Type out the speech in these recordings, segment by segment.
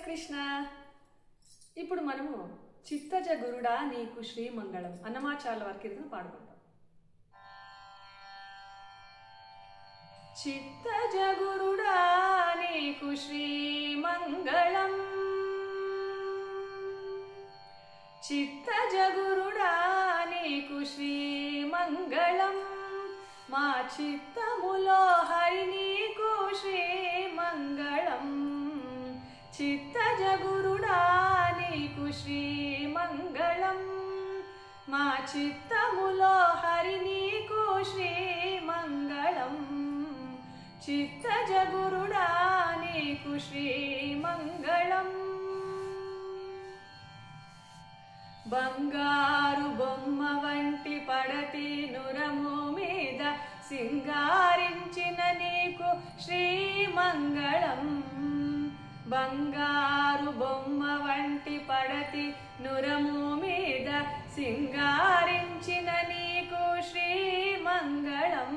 కృష్ణ. ఇప్పుడు మనము చిత్తజ గురుడా నీకు శ్రీమంగళం అన్నమాచార్యుల వారి కీర్తన పాడుకుంటాం. చిత్తజ గురుడా నీకు శ్రీమంగళం, చిత్తజ గురుడా నీకు శ్రీమంగళం, మా చిత్తములో హరి నీకు శ్రీమంగళం. చిత్తజ గురుడా నీకు శ్రీమంగళం, మా చిత్తములో హరి నీకు శ్రీమంగళం. చిత్తజ గురుడా నీకు శ్రీమంగళం. బంగారు బొమ్మ వంటి పడతి నురము మీద సింగారించిన నీకు శ్రీమంగళం. బంగారు బొమ్మ వంటి పడతి నురము మీద సింగారించిన నీకు శ్రీమంగళం.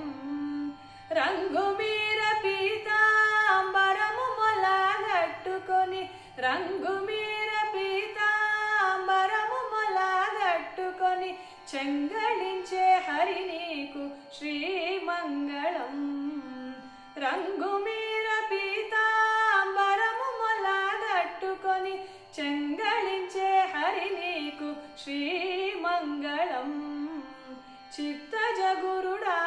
రంగు మీర పీతాంబరము మొలగట్టుకొని, రంగు మీర పీతాంబరము మొలగట్టుకొని చెంగళించే హరి నీకు శ్రీమంగళం. రంగు మీర పీతాంబరము మొలగట్టుకొని చెంగళించే హరి నీకు శ్రీమంగళం. చిత్తజ గురుడా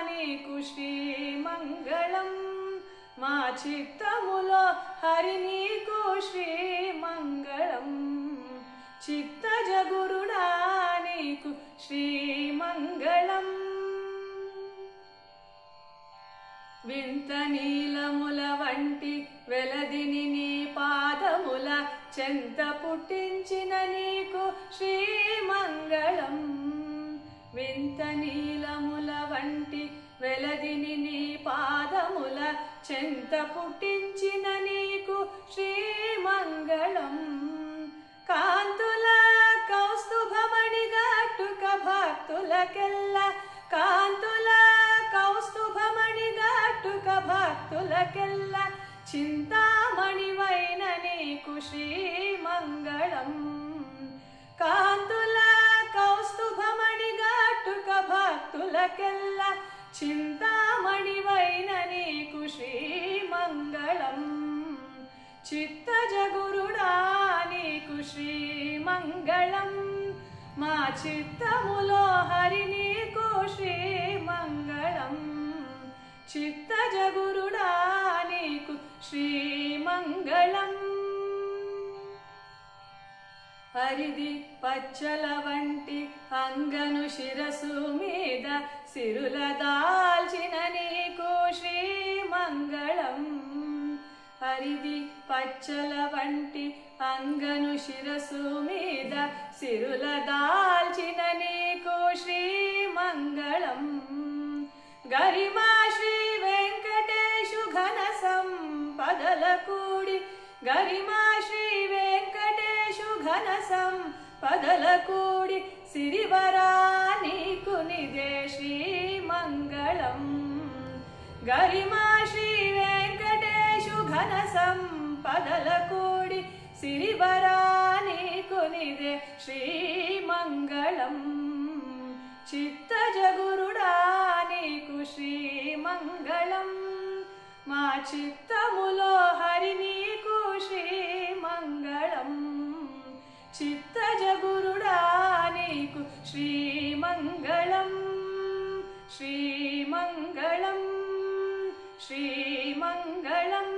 నీకు శ్రీమంగళం, మా చిత్తములో హరి నీకు శ్రీమంగళం. చిత్తజ గురుడా నీకు శ్రీమంగళం. వింత నీలముల వంటి వెలదిని నీ పాదముల చెంత పుట్టించిన నీకు శ్రీమంగళం. వింత నీలముల వంటి వెలదిని నీ పాదముల చెంత పుట్టించిన నీకు శ్రీమంగళం. కాంతుల కౌస్తుభమణి గట్టుక భక్తులకెల్ల, కాంతుల కౌస్తుభమణి గట్టుక భక్తులకెల్ల చింతామణివైన నీకు శ్రీమంగళం. కాంతుల కౌస్తుభమణి గట్టుక భక్తులకెల్ల చింతామణివైన నీకు శ్రీమంగళం. చిత్తజ గురుడా నీకు శ్రీమంగళం, మా చిత్తములో హరి నీకు శ్రీమంగళం. చిత్తజ గురుడా నీకు శ్రీమంగళం. హరిది పచ్చల వంటి అంగను శిరసు మీద సిరుల దాల్చిన నీకు శ్రీమంగళం. హరిది పచ్చల వంటి అంగను శిరసు మీద సిరుల దాల్చిన నీకు శ్రీమంగళం. గరిమా శ్రీ వెంకటేశు ఘన సంపదల కూడి, గరిమా శ్రీ వెంకటేశు ఘన సంపదల కూడి సిరివరా నీకు నిదే శ్రీమంగళం. గరిమా శ్రీ వెంకటేశు ఘన సంపదల కూడి సిరివరా నీకు నిదే శ్రీమంగళం. చిత్తజ గురుడా నీకు శ్రీమంగళం, మా చిత్తములో హరి నీకు శ్రీమంగళం. చిత్తజ గురుడా నీకు శ్రీమంగళం. శ్రీమంగళం, శ్రీమంగళం.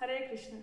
హరే కృష్ణ.